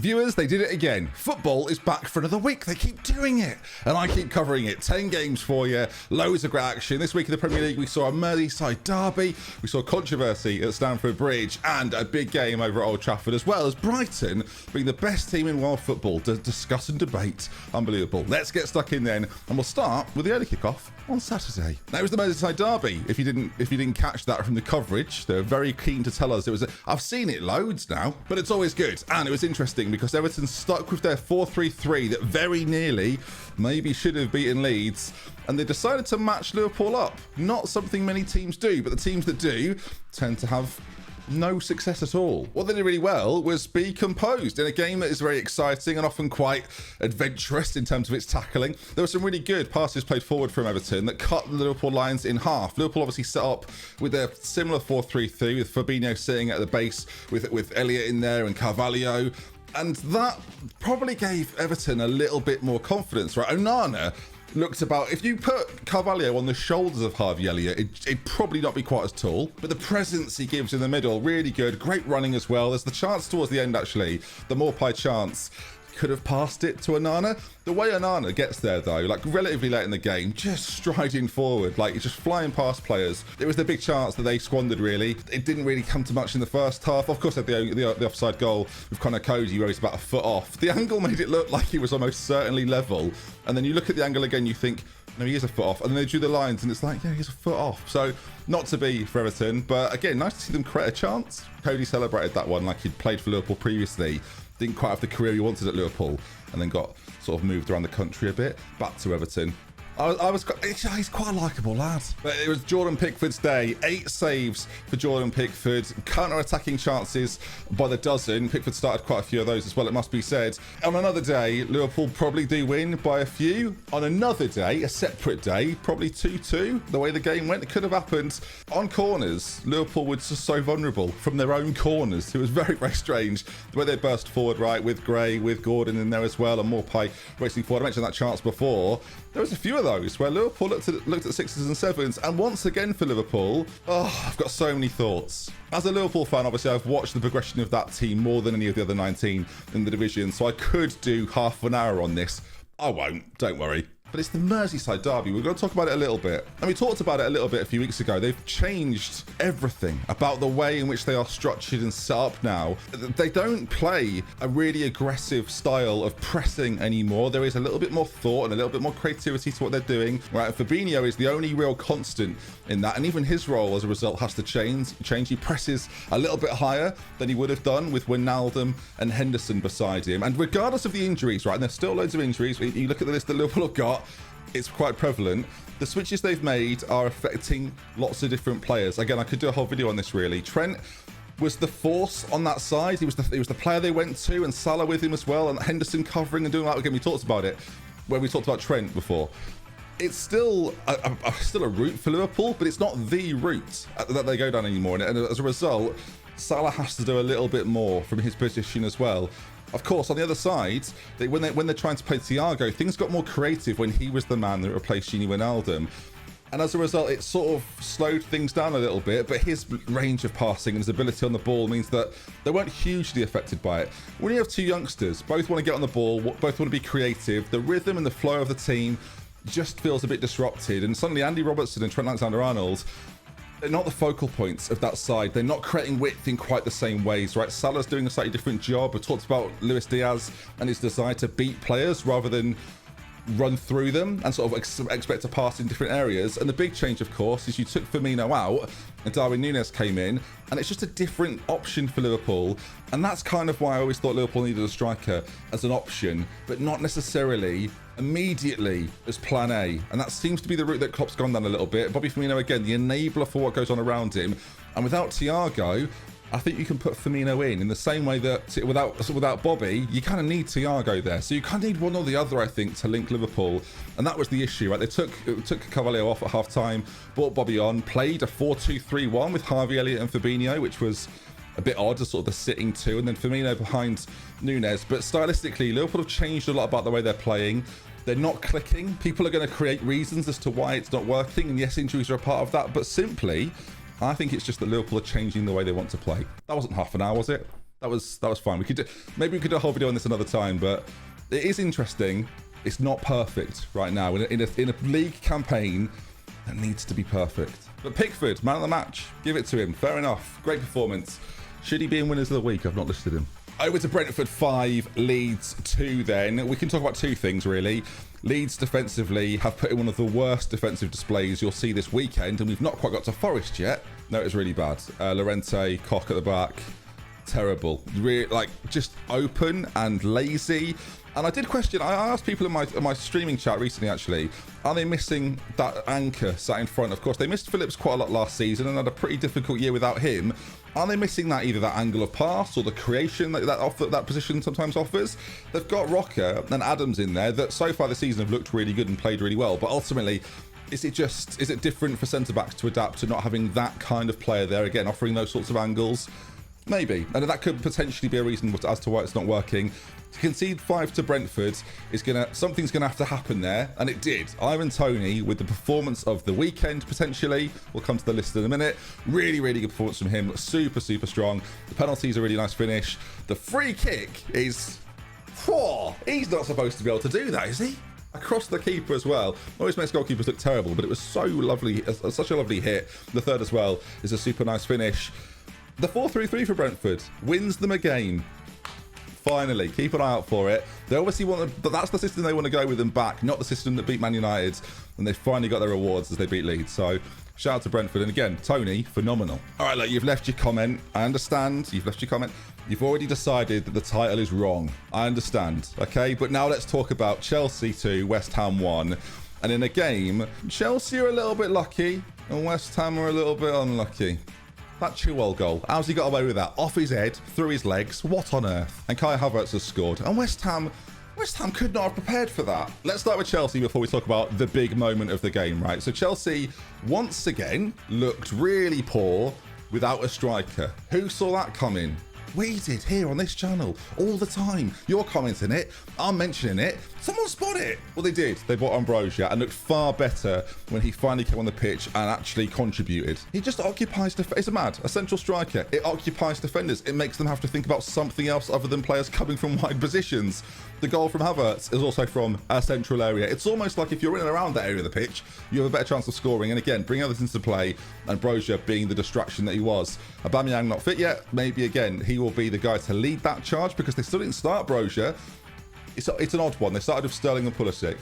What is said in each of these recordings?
Viewers, they did it again. Football is back for another week. They keep doing it. And I keep covering it. 10 games for you. Loads of great action. This week in the Premier League, we saw a Merseyside derby. We saw controversy at Stamford Bridge and a big game over at Old Trafford, as well as Brighton being the best team in world football to discuss and debate. Unbelievable. Let's get stuck in then. And we'll start with the early kickoff on Saturday. Now, it was the Merseyside derby. If you didn't catch that from the coverage, they were very keen to tell us it was. I've seen it loads now, but it's always good. And it was interesting because Everton stuck with their 4-3-3 that very nearly maybe should have beaten Leeds, and they decided to match Liverpool up. Not something many teams do, but the teams that do tend to have no success at all. What they did really well was be composed in a game that is very exciting and often quite adventurous in terms of its tackling. There were some really good passes played forward from Everton that cut the Liverpool lines in half. Liverpool obviously set up with a similar 4-3-3 with Fabinho sitting at the base with Elliott in there and Carvalho. And that probably gave Everton a little bit more confidence, right? Onana looked about, if you put Carvalho on the shoulders of Harvey Elliott, it'd probably not be quite as tall, but the presence he gives in the middle, really good. Great running as well. There's the chance towards the end, actually, the Morpie chance. Could have passed it to Onana. The way Onana gets there, though, like relatively late in the game, just striding forward, like just flying past players. It was the big chance that they squandered, really. It didn't really come to much in the first half. Of course, the offside goal with Connor Cody, where he's about a foot off. The angle made it look like he was almost certainly level. And then you look at the angle again, you think, no, he is a foot off. And then they drew the lines, and it's like, yeah, he's a foot off. So, not to be for Everton, but again, nice to see them create a chance. Cody celebrated that one like he'd played for Liverpool previously. Didn't quite have the career he wanted at Liverpool, and then got sort of moved around the country a bit. Back to Everton. He's quite a likeable lad. But it was Jordan Pickford's day. 8 saves for Jordan Pickford. Counter-attacking chances by the dozen. Pickford started quite a few of those as well, it must be said. On another day, Liverpool probably do win by a few. On another day, a separate day, probably 2-2. The way the game went, it could have happened. On corners, Liverpool were just so vulnerable from their own corners. It was very, very strange. The way they burst forward, right, with Gray, with Gordon in there as well, and Morpie racing forward. I mentioned that chance before. There was a few of those where Liverpool looked at 6s and 7s, and once again for Liverpool, I've got so many thoughts. As a Liverpool fan, obviously, I've watched the progression of that team more than any of the other 19 in the division, so I could do half an hour on this. I won't, don't worry. But it's the Merseyside derby. We're going to talk about it a little bit. And we talked about it a little bit a few weeks ago. They've changed everything about the way in which they are structured and set up now. They don't play a really aggressive style of pressing anymore. There is a little bit more thought and a little bit more creativity to what they're doing. Right, Fabinho is the only real constant in that. And even his role as a result has to change. He presses a little bit higher than he would have done with Wijnaldum and Henderson beside him. And regardless of the injuries, right, and there's still loads of injuries. You look at the list that Liverpool have got, it's quite prevalent. The switches they've made are affecting lots of different players. Again, I could do a whole video on this, really. Trent was the force on that side. He was the player they went to, and Salah with him as well, and Henderson covering and doing that. Again, we talked about it when we talked about Trent before. It's still a route for Liverpool, but it's not the route that they go down anymore. And as a result, Salah has to do a little bit more from his position as well. Of course, on the other side, when they're trying to play Thiago, things got more creative when he was the man that replaced Gini Wijnaldum. And as a result, it sort of slowed things down a little bit, but his range of passing and his ability on the ball means that they weren't hugely affected by it. When you have two youngsters, both want to get on the ball, both want to be creative, the rhythm and the flow of the team just feels a bit disrupted. And suddenly Andy Robertson and Trent Alexander-Arnold, they're not the focal points of that side. They're not creating width in quite the same ways, right? Salah's doing a slightly different job. We talked about Luis Diaz and his desire to beat players rather than run through them and sort of expect to pass in different areas. And the big change, of course, is you took Firmino out and Darwin Núñez came in, and it's just a different option for Liverpool. And that's kind of why I always thought Liverpool needed a striker as an option, but not necessarily immediately as plan A. And that seems to be the route that Klopp's gone down a little bit. Bobby Firmino, again, the enabler for what goes on around him. And without Thiago, I think you can put Firmino in the same way that without Bobby, you kind of need Thiago there. So you kind of need one or the other, I think, to link Liverpool. And that was the issue, right? They took Carvalho off at half-time, brought Bobby on, played a 4-2-3-1 with Harvey Elliott and Fabinho, which was a bit odd as sort of the sitting two, and then Firmino behind Núñez. But stylistically, Liverpool have changed a lot about the way they're playing. They're not clicking. People are going to create reasons as to why it's not working. And yes, injuries are a part of that. But simply, I think it's just that Liverpool are changing the way they want to play. That wasn't half an hour, was it? That was fine. Maybe we could do a whole video on this another time, but it is interesting. It's not perfect right now in a league campaign that needs to be perfect. But Pickford, man of the match, give it to him. Fair enough. Great performance. Should he be in winners of the week? I've not listed him. Over to Brentford 5, Leeds 2 then. We can talk about two things really. Leeds defensively have put in one of the worst defensive displays you'll see this weekend, and we've not quite got to Forest yet. No, it was really bad. Llorente, Koch at the back. Terrible. Really, like, just open and lazy. And I did question, I asked people in my streaming chat recently actually, are they missing that anchor sat in front? Of course, they missed Phillips quite a lot last season and had a pretty difficult year without him. Are they missing that, either that angle of pass or the creation that position sometimes offers? They've got Rocker and Adams in there that so far this season have looked really good and played really well, but ultimately, is it different for centre-backs to adapt to not having that kind of player there, again, offering those sorts of angles? Maybe, and that could potentially be a reason as to why it's not working. To concede 5 to Brentford something's gonna have to happen there, and it did. Ivan Toney with the performance of the weekend potentially. We'll come to the list in a minute. Really, really good performance from him. Super, super strong. The penalty's a really nice finish. The free kick is, he's not supposed to be able to do that, is he? Across the keeper as well. Always makes goalkeepers look terrible, but it was so lovely, such a lovely hit. The third as well is a super nice finish. The 4-3-3 for Brentford wins them a game. Finally, keep an eye out for it. They obviously but that's the system they want to go with and back, not the system that beat Man United. And they finally got their rewards as they beat Leeds. So shout out to Brentford. And again, Tony, phenomenal. All right, look, you've left your comment. I understand. You've left your comment. You've already decided that the title is wrong. I understand. Okay, but now let's talk about Chelsea 2, West Ham 1. And in a game, Chelsea are a little bit lucky and West Ham are a little bit unlucky. That Chilwell goal, how's he got away with that? Off his head, through his legs, what on earth? And Kai Havertz has scored. And West Ham could not have prepared for that. Let's start with Chelsea before we talk about the big moment of the game, right? So Chelsea, once again, looked really poor without a striker. Who saw that coming? We did here on this channel all the time. You're commenting it, I'm mentioning it. Someone spot it. Well, they did. They bought Ambrosia and looked far better when he finally came on the pitch and actually contributed. He just occupies it's a central striker. It occupies defenders. It makes them have to think about something else other than players coming from wide positions. The goal from Havertz is also from a central area. It's almost like if you're in and around that area of the pitch, you have a better chance of scoring. And again, bring others into play, and Ambrosia being the distraction that he was. Aubameyang not fit yet. Maybe again, he will be the guy to lead that charge because they still didn't start Brozier. It's an odd one. They started with Sterling and Pulisic.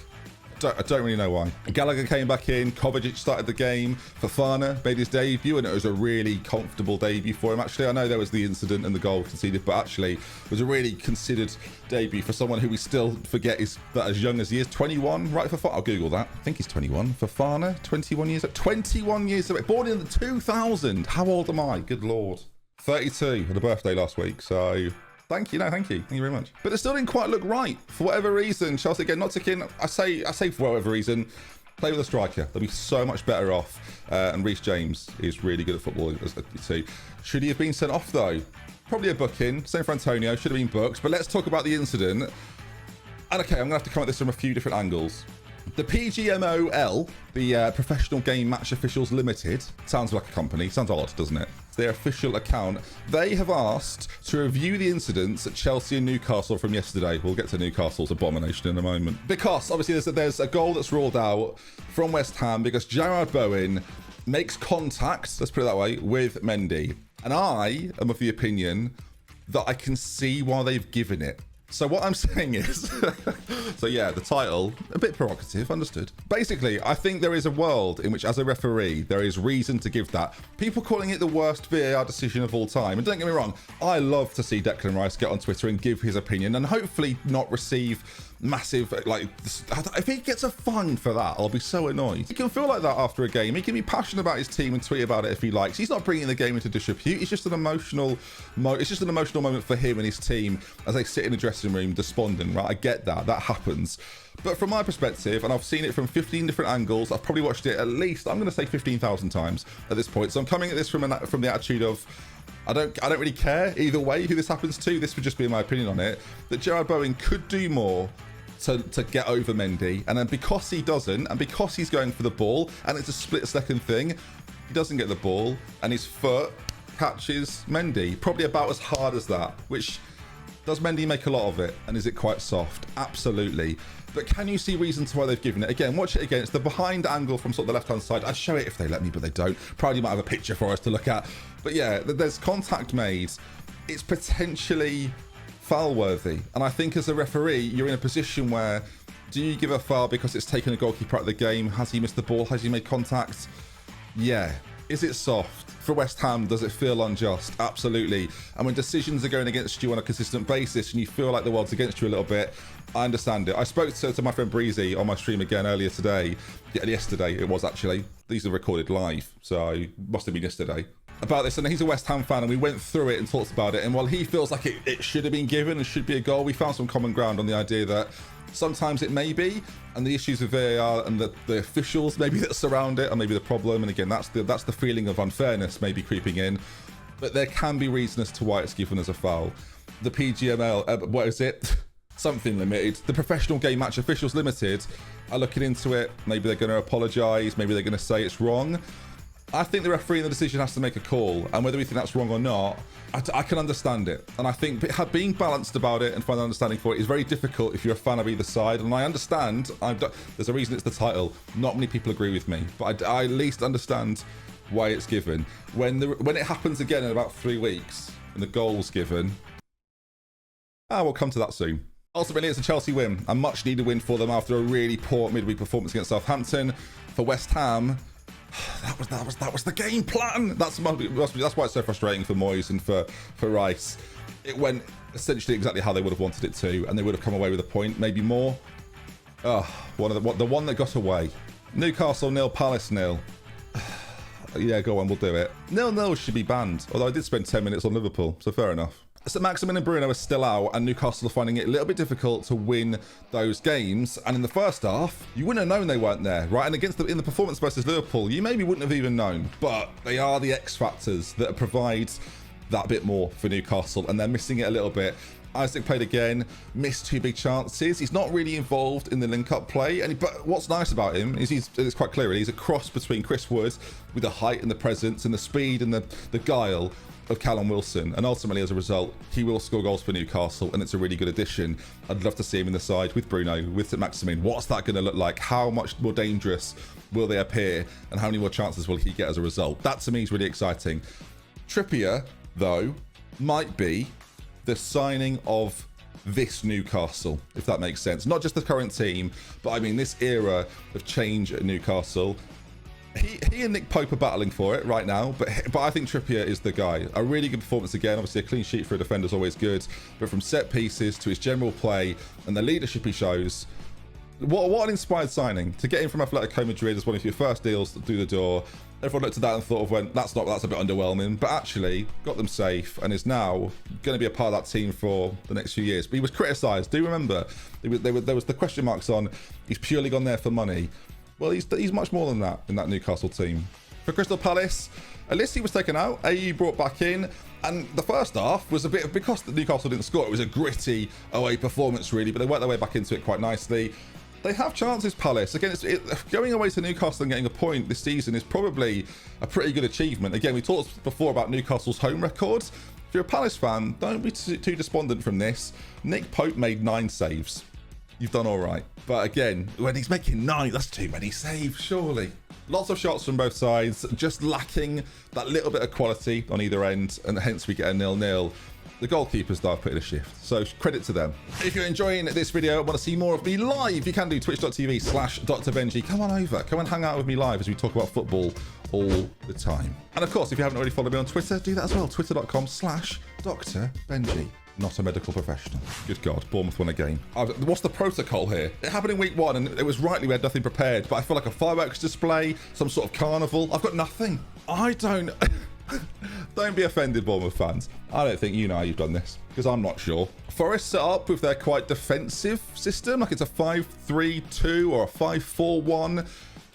I don't really know why. Gallagher came back in. Kovacic started the game. Fofana made his debut, and it was a really comfortable debut for him. Actually, I know there was the incident and the goal conceded, but actually it was a really considered debut for someone who we still forget is that as young as he is. 21, right? Fofana. I'll Google that. I think he's 21. Fofana, 21 years. 21 years of it. Born in 2000. How old am I? Good Lord. 32. Had a birthday last week, so... Thank you. No, thank you. Thank you very much. But it still didn't quite look right. For whatever reason, Chelsea, again, not taking... I say for whatever reason, play with a striker. They'll be so much better off. And Reece James is really good at football too. Should he have been sent off, though? Probably a booking. Same for Antonio. Should have been booked. But let's talk about the incident. And okay, I'm going to have to come at this from a few different angles. The PGMOL, the Professional Game Match Officials Limited, sounds like a company. Sounds odd, doesn't it? It's their official account. They have asked to review the incidents at Chelsea and Newcastle from yesterday. We'll get to Newcastle's abomination in a moment. Because, obviously, there's a goal that's ruled out from West Ham because Jarrod Bowen makes contact, let's put it that way, with Mendy. And I am of the opinion that I can see why they've given it. So what I'm saying is, so yeah, the title, a bit provocative, understood. Basically, I think there is a world in which, as a referee, there is reason to give that. People calling it the worst VAR decision of all time. And don't get me wrong, I love to see Declan Rice get on Twitter and give his opinion and hopefully not receive massive, like, if he gets a fine for that, I'll be so annoyed. He can feel like that after a game. He can be passionate about his team and tweet about it if he likes. He's not bringing the game into disrepute. It's just an emotional moment for him and his team as they sit in the dressing room despondent, right? I get that. That happens. But from my perspective, and I've seen it from 15 different angles, I've probably watched it at least, I'm going to say 15,000 times at this point. So I'm coming at this from the attitude of, I don't really care either way who this happens to. This would just be my opinion on it. That Jarrod Bowen could do more to get over Mendy, and then because he doesn't, and because he's going for the ball, and it's a split-second thing, he doesn't get the ball, and his foot catches Mendy. Probably about as hard as that, which does Mendy make a lot of it? And is it quite soft? Absolutely. But can you see reasons why they've given it? Again, watch it again. It's the behind angle from sort of the left-hand side. I'd show it if they let me, but they don't. Probably might have a picture for us to look at. But yeah, there's contact made. It's potentially foul-worthy. And I think as a referee, you're in a position where, do you give a foul because it's taken a goalkeeper out of the game? Has he missed the ball? Has he made contact? Yeah. Is it soft? For West Ham, does it feel unjust? Absolutely. And when decisions are going against you on a consistent basis and you feel like the world's against you a little bit, I understand it. I spoke to my friend Breezy on my stream again earlier today. Yeah, yesterday it was actually. These are recorded live, so it must have been yesterday. About this, and he's a West Ham fan, and we went through it and talked about it. And while he feels like it should have been given and should be a goal, we found some common ground on the idea that sometimes it may be, and the issues with VAR and the officials maybe that surround it are maybe the problem. And again, that's the feeling of unfairness maybe creeping in. But there can be reason as to why it's given as a foul. The PGML, what is it? Something Limited. The Professional Game Match Officials Limited are looking into it. Maybe they're going to apologise. Maybe they're going to say it's wrong. I think the referee in the decision has to make a call, and whether we think that's wrong or not, I can understand it. And I think being balanced about it and finding understanding for it is very difficult if you're a fan of either side. And I understand, there's a reason it's the title. Not many people agree with me, but I at least understand why it's given. When it happens again in about 3 weeks and the goal's given, we'll come to that soon. Ultimately, it's a Chelsea win, a much needed win for them after a really poor midweek performance against Southampton. For West Ham, that was the game plan. That's why it's so frustrating for Moyes and for Rice. It went essentially exactly how they would have wanted it to, and they would have come away with a point, maybe more. The one that got away. Newcastle 0, Palace 0. Yeah, go on, we'll do it. 0-0 should be banned, although I did spend 10 minutes on Liverpool, so fair enough. So Maximin and Bruno are still out, and Newcastle are finding it a little bit difficult to win those games. And in the first half, you wouldn't have known they weren't there, right? And in the performance versus Liverpool, you maybe wouldn't have even known. But they are the X factors that provide that bit more for Newcastle, and they're missing it a little bit. Isaac played again, missed 2 big chances. He's not really involved in the link-up play, but what's nice about him is it's quite clear. He's a cross between Chris Wood with the height and the presence and the speed and the guile of Callum Wilson, and ultimately as a result he will score goals for Newcastle, and it's a really good addition. I'd love to see him in the side with Bruno, with Maximin. What's that going to look like? How much more dangerous will they appear, and how many more chances will he get as a result? That to me is really exciting. Trippier though might be the signing of this Newcastle, if that makes sense. Not just the current team, but I mean this era of change at Newcastle. He and Nick Pope are battling for it right now, but I think Trippier is the guy. A really good performance again. Obviously, a clean sheet for a defender is always good, but from set pieces to his general play and the leadership he shows, what an inspired signing to get him from Atletico Madrid as one of your first deals through the door. Everyone looked at that and thought of, that's a bit underwhelming, but actually got them safe and is now going to be a part of that team for the next few years. But he was criticised. Do you remember? There was the question marks on, he's purely gone there for money. Well, he's much more than that in that Newcastle team. For Crystal Palace, Alissi was taken out, AU brought back in, and the first half was a bit, because the Newcastle didn't score, it was a gritty away performance really, but they worked their way back into it quite nicely. They have chances, Palace. Again, going away to Newcastle and getting a point this season is probably a pretty good achievement. Again, we talked before about Newcastle's home record. If you're a Palace fan, don't be too despondent from this. Nick Pope made 9 saves. You've done all right. But again, when he's making 9, that's too many saves, surely. Lots of shots from both sides, just lacking that little bit of quality on either end, and hence we get a 0-0. The goalkeepers, though, have put in a shift, so credit to them. If you're enjoying this video and want to see more of me live, you can do twitch.tv/DoctorBenjy. Come on over, come and hang out with me live as we talk about football all the time. And of course, if you haven't already followed me on Twitter, do that as well. Twitter.com/DoctorBenjy. Not a medical professional. Good God, Bournemouth won a game. What's the protocol here? It happened in week 1, and it was rightly we had nothing prepared, but I feel like a fireworks display, some sort of carnival. I've got nothing. I don't... Don't be offended, Bournemouth fans. I don't think you know how you've done this, because I'm not sure. Forest set up with their quite defensive system, like it's a 5-3-2 or a 5-4-1.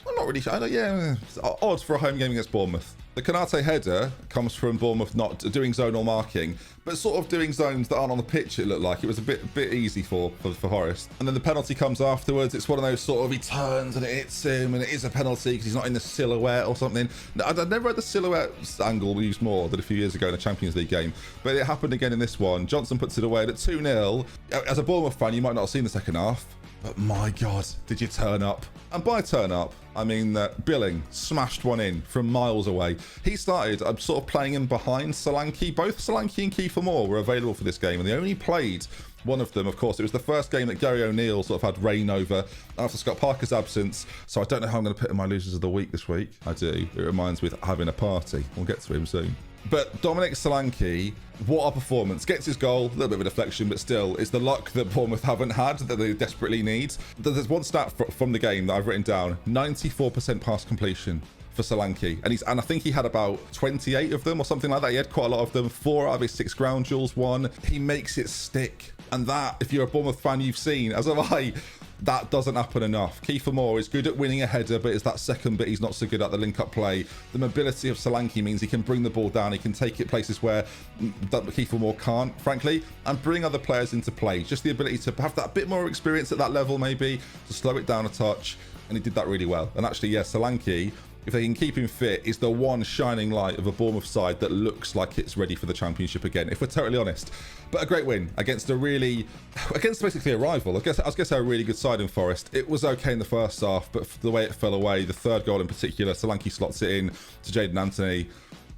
I'm not really sure. Yeah, it's odd for a home game against Bournemouth. The Konate header comes from Bournemouth not doing zonal marking, but sort of doing zones that aren't on the pitch, it looked like. It was a bit easy for Forest. And then the penalty comes afterwards. It's one of those sort of, he turns and it hits him, and it is a penalty because he's not in the silhouette or something. I've never had the silhouette angle used more than a few years ago in a Champions League game, but it happened again in this one. Johnson puts it away at 2-0. As a Bournemouth fan, you might not have seen the second half, but my God, did you turn up? And by turn up, I mean Billing smashed one in from miles away. He started, I'm sort of playing him behind Solanke. Both Solanke and Kiefer Moore were available for this game, and they only played one of them. Of course, it was the first game that Gary O'Neill sort of had reign over after Scott Parker's absence. So I don't know how I'm going to put in my losers of the week this week. I do. It reminds me of having a party. We'll get to him soon. But Dominic Solanke, what a performance. Gets his goal, a little bit of a deflection, but still, it's the luck that Bournemouth haven't had that they desperately need. There's one stat from the game that I've written down, 94% pass completion for Solanke. And I think he had about 28 of them or something like that. He had quite a lot of them. 4 out of his 6 ground duels won. He makes it stick. And that, if you're a Bournemouth fan, you've seen, as have I, that doesn't happen enough. Kiefer Moore is good at winning a header, but it's that second bit he's not so good at, the link-up play. The mobility of Solanke means he can bring the ball down. He can take it places where Kiefer Moore can't, frankly, and bring other players into play. Just the ability to have that bit more experience at that level, maybe, to slow it down a touch. And he did that really well. And actually, yeah, Solanke, if they can keep him fit, is the one shining light of a Bournemouth side that looks like it's ready for the Championship again, if we're totally honest. But a great win against basically a rival. I guess a really good side in Forest. It was okay in the first half, but the way it fell away, the third goal in particular, Solanke slots it in to Jadon Anthony.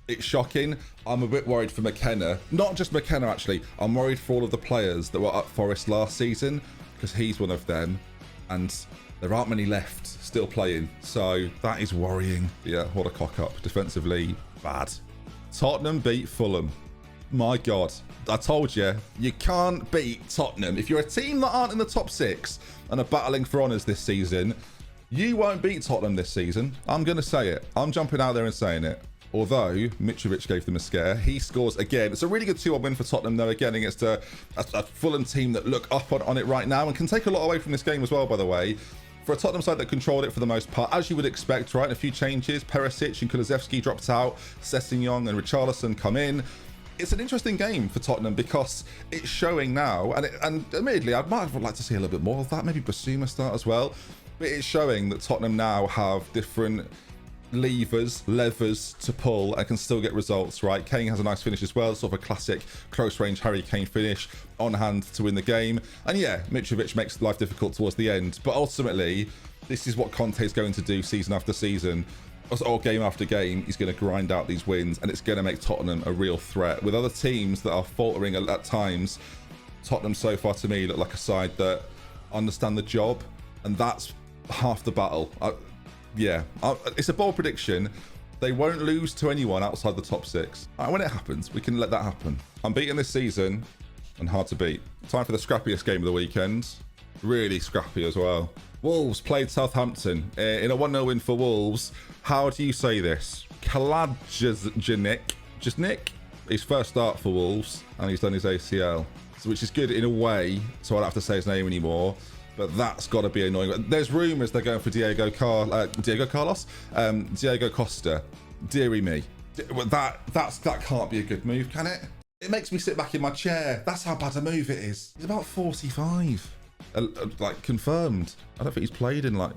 It's shocking. I'm a bit worried for McKenna. Not just McKenna, actually. I'm worried for all of the players that were at Forest last season, because he's one of them. And there aren't many left still playing, so that is worrying. Yeah, what a cock-up. Defensively, bad. Tottenham beat Fulham. My God, I told you, you can't beat Tottenham. If you're a team that aren't in the top 6 and are battling for honours this season, you won't beat Tottenham this season. I'm going to say it. I'm jumping out there and saying it. Although Mitrovic gave them a scare, he scores again. It's a really good 2-1 win for Tottenham, though, again against a Fulham team that look up on it right now and can take a lot away from this game as well, by the way. For a Tottenham side that controlled it for the most part, as you would expect, right? A few changes. Perisic and Kulusevski dropped out. Sessegnon and Richarlison come in. It's an interesting game for Tottenham because it's showing now, and admittedly, I might have liked to see a little bit more of that. Maybe Basuma start as well. But it's showing that Tottenham now have different levers to pull and can still get results, right? Kane has a nice finish as well, sort of a classic close range Harry Kane finish on hand to win the game. And yeah, Mitrovic makes life difficult towards the end, but ultimately this is what Conte is going to do season after season, or game after game. He's going to grind out these wins, and it's going to make Tottenham a real threat. With other teams that are faltering at times, Tottenham so far to me look like a side that understand the job, and that's half the battle. Yeah, it's a bold prediction. They won't lose to anyone outside the top 6. When it happens, we can let that happen. Unbeaten this season and hard to beat. Time for the scrappiest game of the weekend. Really scrappy as well. Wolves played Southampton in a 1-0 win for Wolves. How do you say this? Kalajdzic, his first start for Wolves, and he's done his ACL, which is good in a way, so I don't have to say his name anymore. But that's got to be annoying. There's rumours they're going for Diego Costa. Deary me. That can't be a good move, can it? It makes me sit back in my chair. That's how bad a move it is. He's about 45. Like, confirmed. I don't think he's played in, like,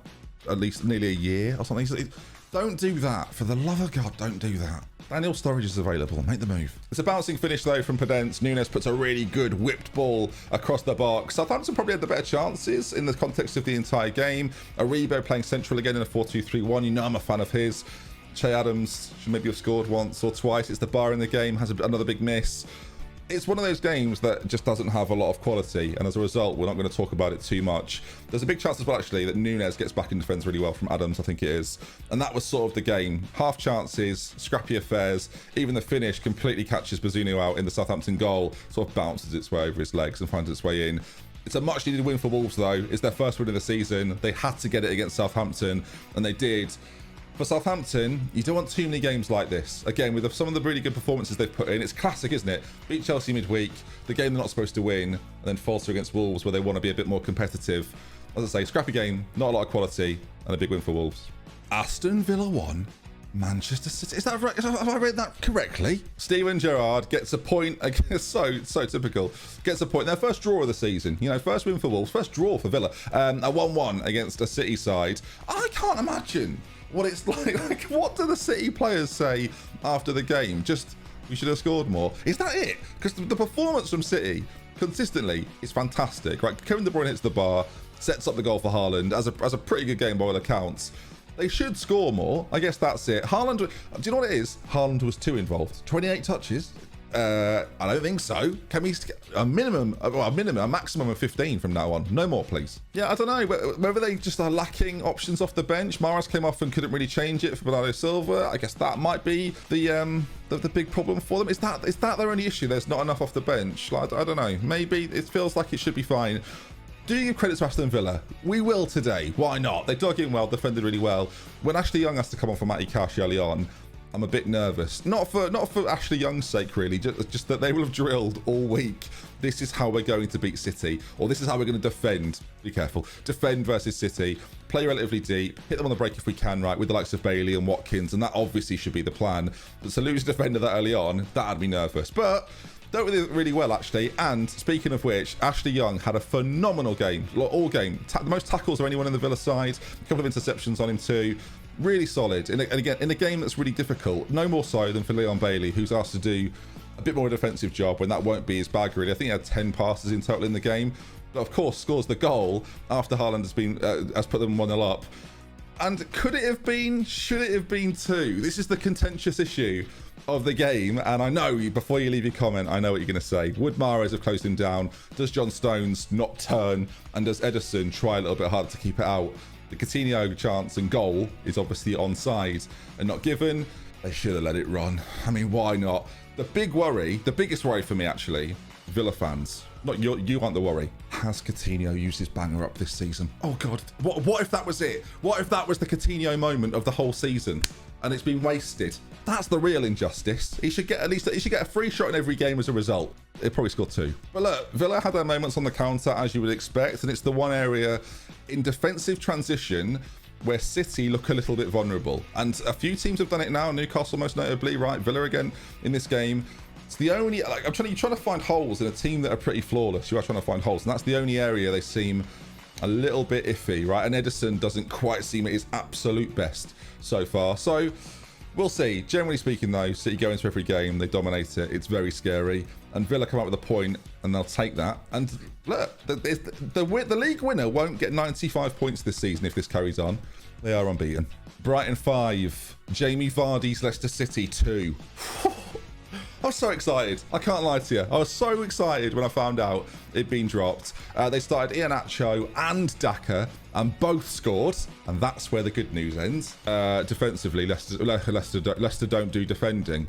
at least nearly a year or something. Don't do that. For the love of God, don't do that. Daniel Sturridge is available. Make the move. It's a bouncing finish, though, from Podence. Nunes puts a really good whipped ball across the box. Southampton probably had the better chances in the context of the entire game. Aribo playing central again in a 4-2-3-1. You know I'm a fan of his. Che Adams should maybe have scored once or twice. It's the bar in the game. Has another big miss. It's one of those games that just doesn't have a lot of quality, and as a result, we're not going to talk about it too much. There's a big chance as well, actually, that Nunes gets back and defends really well from Adams, I think it is. And that was sort of the game. Half chances, scrappy affairs. Even the finish completely catches Bazunu out in the Southampton goal, sort of bounces its way over his legs and finds its way in. It's a much needed win for Wolves, though. It's their first win of the season. They had to get it against Southampton, and they did. For Southampton, you don't want too many games like this. Again, with some of the really good performances they've put in, it's classic, isn't it? Beat Chelsea midweek, the game they're not supposed to win, and then falter against Wolves where they want to be a bit more competitive. As I say, scrappy game, not a lot of quality, and a big win for Wolves. Aston Villa 1, Manchester City. Is that right? Have I read that correctly? Steven Gerrard gets a point. So typical. Gets a point. Their first draw of the season. You know, first win for Wolves, first draw for Villa. A 1-1 against a City side. I can't imagine what it's like. Like, what do the City players say after the game? Just, we should have scored more. Is that it? Because the performance from City consistently is fantastic. Right, Kevin De Bruyne hits the bar, sets up the goal for Haaland as a pretty good game by all accounts. They should score more. I guess that's it. Haaland, do you know what it is? Haaland was too involved. 28 touches. I don't think so. Can we a maximum of 15 from now on? No more, please. Yeah, I don't know whether they just are lacking options off the bench. Mahrez came off and couldn't really change it for Bernardo Silva. I guess that might be the big problem for them. Is that their only issue? There's not enough off the bench. Like, I don't know. Maybe it feels like it should be fine. Do you give credit to Aston Villa? We will today. Why not? They dug in well, defended really well. When Ashley Young has to come on for Matty Cash early on, I'm a bit nervous. Not for Ashley Young's sake, really. Just that they will have drilled all week. This is how we're going to beat City, or this is how we're going to defend. Be careful. Defend versus City. Play relatively deep. Hit them on the break if we can, right, with the likes of Bailey and Watkins, and that obviously should be the plan. But to lose a defender that early on, that'd be nervous. But dealt with it really well, actually. And speaking of which, Ashley Young had a phenomenal game. All game. The most tackles of anyone in the Villa side. A couple of interceptions on him too. Really solid. And again, in a game that's really difficult. No more so than for Leon Bailey, who's asked to do a bit more of a defensive job when that won't be his bag, really. I think he had 10 passes in total in the game. But of course, scores the goal after Haaland has put them 1-0 up. And could it have been? Should it have been 2? This is the contentious issue of the game, and I know, before you leave your comment, I know what you're going to say. Would Mahrez have closed him down? Does John Stones not turn? And does Ederson try a little bit harder to keep it out? The Coutinho chance and goal is obviously onside and not given. They should have let it run. I mean, why not? The biggest worry for me, actually, Villa fans. Not you aren't the worry. Has Coutinho used his banger up this season? Oh God, what if that was it? What if that was the Coutinho moment of the whole season and it's been wasted? That's the real injustice. He should get a free shot in every game as a result. He'll probably score 2. But look, Villa had their moments on the counter, as you would expect, and it's the one area in defensive transition where City look a little bit vulnerable. And a few teams have done it now, Newcastle most notably, right? Villa again in this game. It's the only, like, you're trying to find holes in a team that are pretty flawless. You are trying to find holes, and that's the only area they seem a little bit iffy, right? And Ederson doesn't quite seem at his absolute best so far. So we'll see. Generally speaking, though, City go into every game, they dominate it. It's very scary. And Villa come up with a point, and they'll take that. And look, the league winner won't get 95 points this season if this carries on. They are unbeaten. Brighton 5, Jamie Vardy's Leicester City 2. I was so excited. I can't lie to you. I was so excited when I found out it'd been dropped. They started Iheanacho and Daka, and both scored. And that's where the good news ends. Defensively, Leicester don't do defending.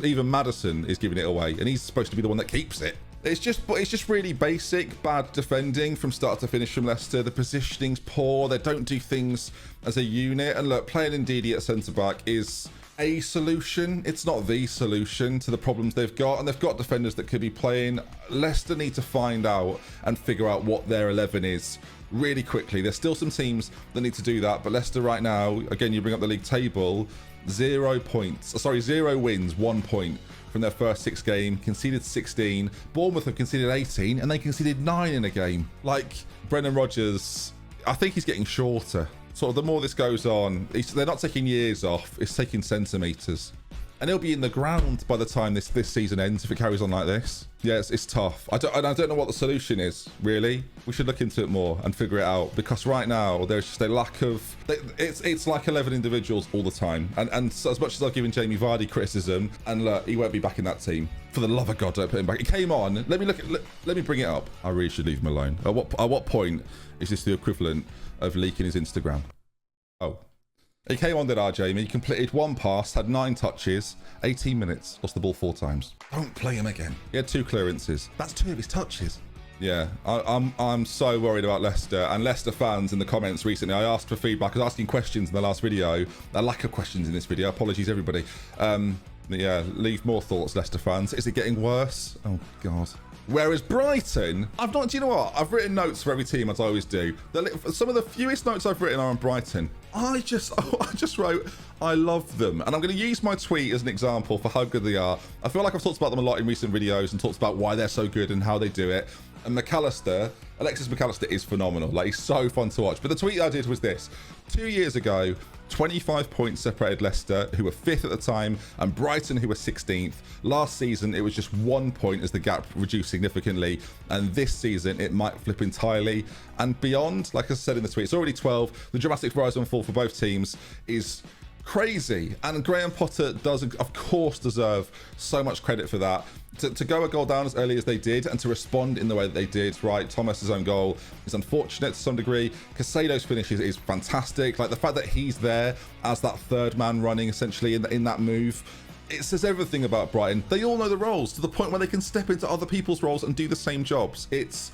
Even Maddison is giving it away, and he's supposed to be the one that keeps it. It's just really basic, bad defending from start to finish from Leicester. The positioning's poor. They don't do things as a unit. And look, playing Ndidi at centre-back is a solution. It's not the solution to the problems they've got, and they've got defenders that could be playing. Leicester need to find out and figure out what their 11 is really quickly. There's still some teams that need to do that, but Leicester right now, again, you bring up the league table, 0 wins, 1 point from their first 6 games, conceded 16. Bournemouth have conceded 18, and they conceded 9 in a game. Like, Brendan Rodgers, I think he's getting shorter. Sort of the more this goes on, they're not taking years off, it's taking centimetres. And he'll be in the ground by the time this season ends if it carries on like this. Yeah, it's tough. I don't know what the solution is, really. We should look into it more and figure it out, because right now there's just a lack of... It's like 11 individuals all the time. And so as much as I've given Jamie Vardy criticism, and look, he won't be back in that team. For the love of God, don't put him back. He came on. Let me bring it up. I really should leave him alone. At what point is this the equivalent of leaking his Instagram? Oh. He came on, did our Jamie, completed 1 pass, had 9 touches, 18 minutes, lost the ball 4 times. Don't play him again. He had 2 clearances. That's 2 of his touches. Yeah, I'm so worried about Leicester and Leicester fans in the comments recently. I asked for feedback. I was asking questions in the last video. A lack of questions in this video. Apologies, everybody. Yeah, leave more thoughts, Leicester fans. Is it getting worse? Oh, God. Whereas Brighton, do you know what? I've written notes for every team, as I always do. Some of the fewest notes I've written are on Brighton. I just wrote, I love them. And I'm going to use my tweet as an example for how good they are. I feel like I've talked about them a lot in recent videos and talked about why they're so good and how they do it. And Alexis McAllister is phenomenal. Like, he's so fun to watch. But the tweet I did was this. 2 years ago, 25 points separated Leicester, who were 5th at the time, and Brighton, who were 16th. Last season, it was just 1 point as the gap reduced significantly. And this season, it might flip entirely and beyond. Like I said in the tweet, it's already 12. The dramatic rise and fall for both teams is crazy. And Graham Potter does, of course, deserve so much credit for that. To go a goal down as early as they did and to respond in the way that they did, right? Thomas's own goal is unfortunate to some degree. Casado's finish is fantastic. Like, the fact that he's there as that third man running essentially in that move, it says everything about Brighton. They all know the roles to the point where they can step into other people's roles and do the same jobs. It's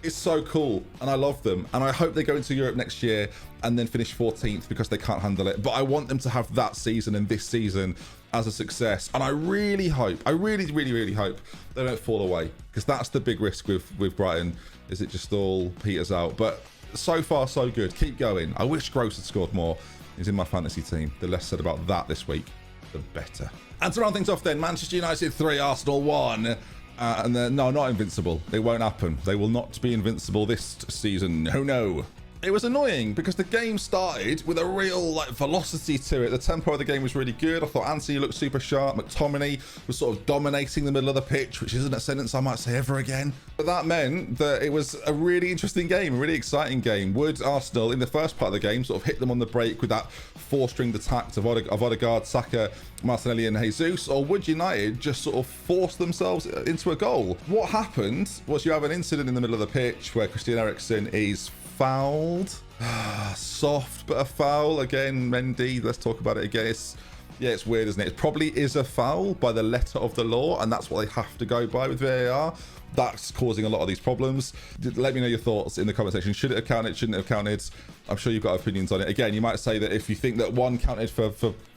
so cool, and I love them, and I hope they go into Europe next year and then finish 14th because they can't handle it. But I want them to have that season and this season as a success, and I really hope, I really hope they don't fall away, because that's the big risk with Brighton, is it just all peters out. But so far so good. Keep going. I wish Gross had scored more. He's in my fantasy team. The less said about that this week, the better. And to round things off then, Manchester United 3, Arsenal 1. And they're not invincible. It won't happen. They will not be invincible this season. No. It was annoying because the game started with a real velocity to it. The tempo of the game was really good. I thought Anthony looked super sharp. McTominay was sort of dominating the middle of the pitch, which isn't a sentence I might say ever again. But that meant that it was a really interesting game, a really exciting game. Would Arsenal, in the first part of the game, sort of hit them on the break with that four-stringed attack of Odegaard, Saka, Martinelli and Jesus, or would United just sort of force themselves into a goal? What happened was you have an incident in the middle of the pitch where Christian Eriksen is fouled. Soft, but a foul. Again, Mendy, let's talk about it again. It's weird, isn't it? It probably is a foul by the letter of the law, and that's what they have to go by with VAR. That's causing a lot of these problems. Let me know your thoughts in the comment section. Should it have counted? Shouldn't it have counted? I'm sure you've got opinions on it. Again, you might say that if you think that one counted for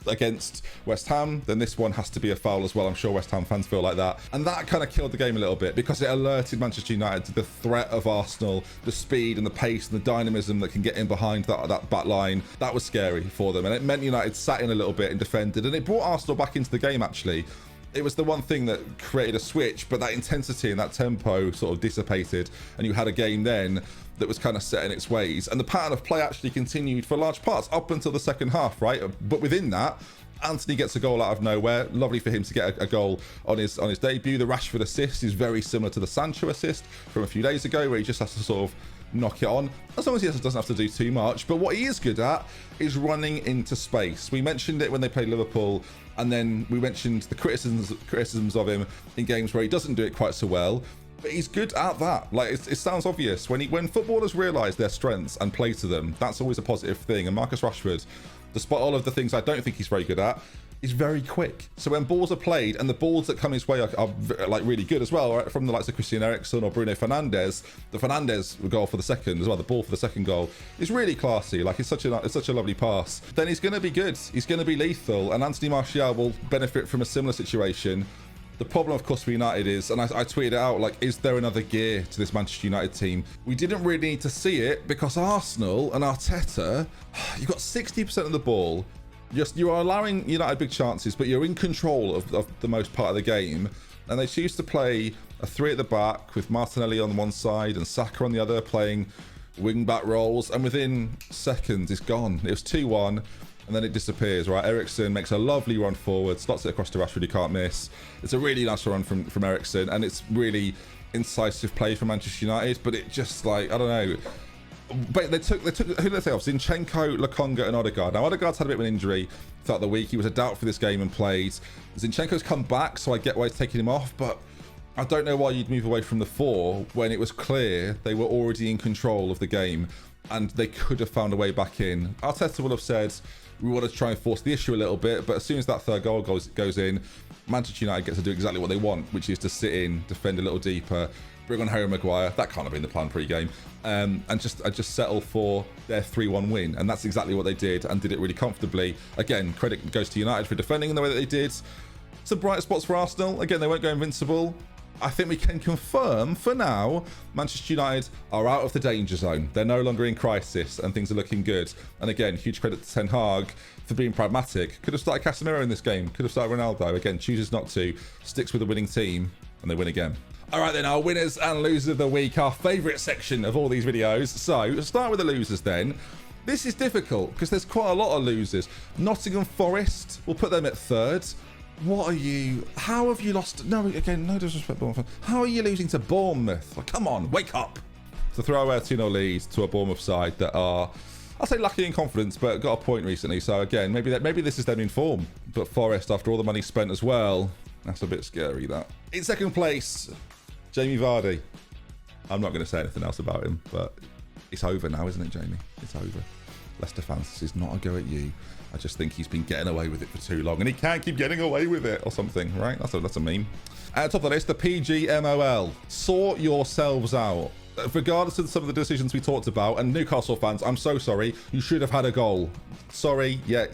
against West Ham, then this one has to be a foul as well. I'm sure West Ham fans feel like that. And that kind of killed the game a little bit because it alerted Manchester United to the threat of Arsenal, the speed and the pace and the dynamism that can get in behind that back line. That was scary for them. And it meant United sat in a little bit and defended. And it brought Arsenal back into the game, actually. It was the one thing that created a switch, but that intensity and that tempo sort of dissipated, and you had a game then that was kind of set in its ways. And the pattern of play actually continued for large parts up until the second half, right? But within that, Anthony gets a goal out of nowhere. Lovely for him to get a goal on his debut. The Rashford assist is very similar to the Sancho assist from a few days ago, where he just has to sort of knock it on, as long as he doesn't have to do too much. But what he is good at is running into space. We mentioned it when they played Liverpool, and then we mentioned the criticisms of him in games where he doesn't do it quite so well. But he's good at that. Like, it sounds obvious. When footballers realise their strengths and play to them, that's always a positive thing. And Marcus Rashford, despite all of the things I don't think he's very good at, is very quick. So when balls are played, and the balls that come his way are like really good as well, right? From the likes of Christian Eriksen or Bruno Fernandes, the Fernandes goal for the second as well, the ball for the second goal is really classy. Like, it's such a lovely pass. Then he's going to be good. He's going to be lethal, and Anthony Martial will benefit from a similar situation. The problem, of course, for United is, and I tweeted it out, like, is there another gear to this Manchester United team? We didn't really need to see it because Arsenal and Arteta, you've got 60% of the ball. You are allowing United big chances, but you're in control of the most part of the game. And they choose to play a three at the back with Martinelli on one side and Saka on the other, playing wing-back roles. And within seconds, it's gone. It was 2-1, and then it disappears, right? Eriksen makes a lovely run forward, slots it across to Rashford, he can't miss. It's a really nice run from Eriksen, and it's really incisive play from Manchester United, but it just, like, I don't know. But they took who did they take off? Zinchenko, Lokonga and Odegaard. Now, Odegaard's had a bit of an injury throughout the week. He was a doubt for this game and played. Zinchenko's come back, so I get why he's taking him off, but I don't know why you'd move away from the four when it was clear they were already in control of the game and they could have found a way back in. Arteta will have said, we want to try and force the issue a little bit, but as soon as that third goal goes in, Manchester United gets to do exactly what they want, which is to sit in, defend a little deeper, bring on Harry Maguire. That can't have been the plan pre-game. And just settle for their 3-1 win. And that's exactly what they did, and did it really comfortably. Again, credit goes to United for defending in the way that they did. Some bright spots for Arsenal. Again, they won't go invincible. I think we can confirm for now, Manchester United are out of the danger zone. They're no longer in crisis and things are looking good. And again, huge credit to Ten Hag for being pragmatic. Could have started Casemiro in this game. Could have started Ronaldo. Again, chooses not to. Sticks with a winning team and they win again. All right, then, our winners and losers of the week, our favourite section of all these videos. So, let's start with the losers then. This is difficult because there's quite a lot of losers. Nottingham Forest, we'll put them at third. What are you? How have you lost? No, again, no disrespect, Bournemouth. How are you losing to Bournemouth? Like, come on, wake up. To throw away a 2-0 lead to a Bournemouth side that are, I'll say lucky in confidence, but got a point recently. So again, maybe this is them in form. But Forest, after all the money spent as well, that's a bit scary, that. In second place, Jamie Vardy. I'm not going to say anything else about him, but it's over now, isn't it, Jamie? It's over. Leicester fans, this is not a go at you. I just think he's been getting away with it for too long, and he can't keep getting away with it or something, right? That's a meme. At the top of the list, the PGMOL. Sort yourselves out. Regardless of some of the decisions we talked about, and Newcastle fans, I'm so sorry. You should have had a goal. Sorry, yeah,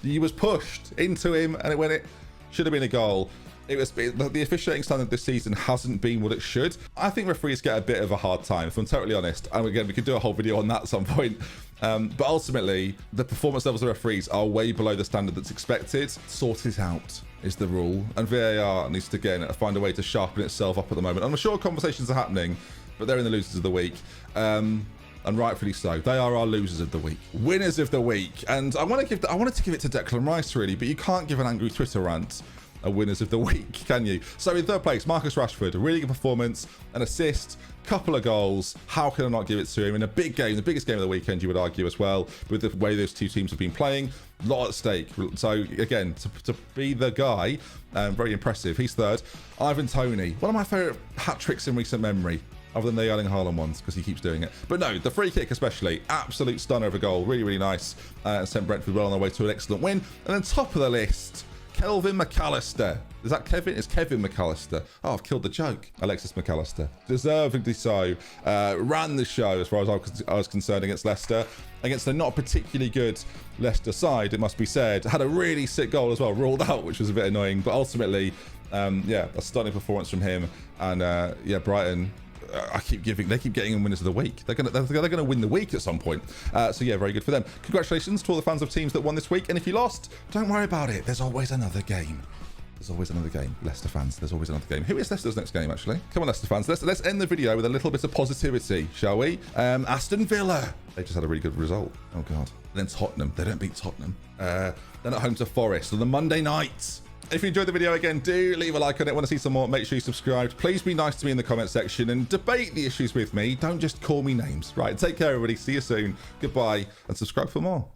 he was pushed into him, and it should have been a goal. The officiating standard this season hasn't been what it should. I think referees get a bit of a hard time, if I'm totally honest. And again, we could do a whole video on that at some point. But ultimately, the performance levels of referees are way below the standard that's expected. Sort it out is the rule. And VAR needs to, again, find a way to sharpen itself up at the moment. I'm sure conversations are happening, but they're in the losers of the week. And rightfully so. They are our losers of the week. Winners of the week. And I wanted to give it to Declan Rice, really, but you can't give an angry Twitter rant a winners of the week, can you? So in third place, Marcus Rashford, a really good performance, an assist, couple of goals. How can I not give it to him in a big game, the biggest game of the weekend, you would argue as well, with the way those two teams have been playing, a lot at stake. So again, to be the guy, very impressive. He's third. Ivan Toney, one of my favourite hat tricks in recent memory, other than the Erling Haaland ones, because he keeps doing it. But no, the free kick especially, absolute stunner of a goal, really, really nice, and sent Brentford well on their way to an excellent win. And then top of the list, Kelvin McAllister. Is that Kevin? It's Kevin McAllister. Oh, I've killed the joke. Alexis McAllister. Deservedly so. Ran the show as far as I was concerned against Leicester. Against a not particularly good Leicester side, it must be said. Had a really sick goal as well, ruled out, which was a bit annoying. But ultimately, yeah, a stunning performance from him. And yeah, Brighton, they keep getting them winners of the week. They're gonna win the week at some point. So yeah, very good for them. Congratulations to all the fans of teams that won this week. And if you lost, don't worry about it. There's always another game. There's always another game. Leicester fans, there's always another game. Who is Leicester's next game, actually? Come on, Leicester fans. Let's end the video with a little bit of positivity, shall we? Aston Villa. They just had a really good result. Oh, God. And then Tottenham. They don't beat Tottenham. Then at home to Forest on the Monday night. If you enjoyed the video, again, do leave a like on it. Want to see some more, make sure you subscribe. Please be nice to me in the comment section and debate the issues with me. Don't just call me names. Right, take care, everybody. See you soon. Goodbye, and subscribe for more.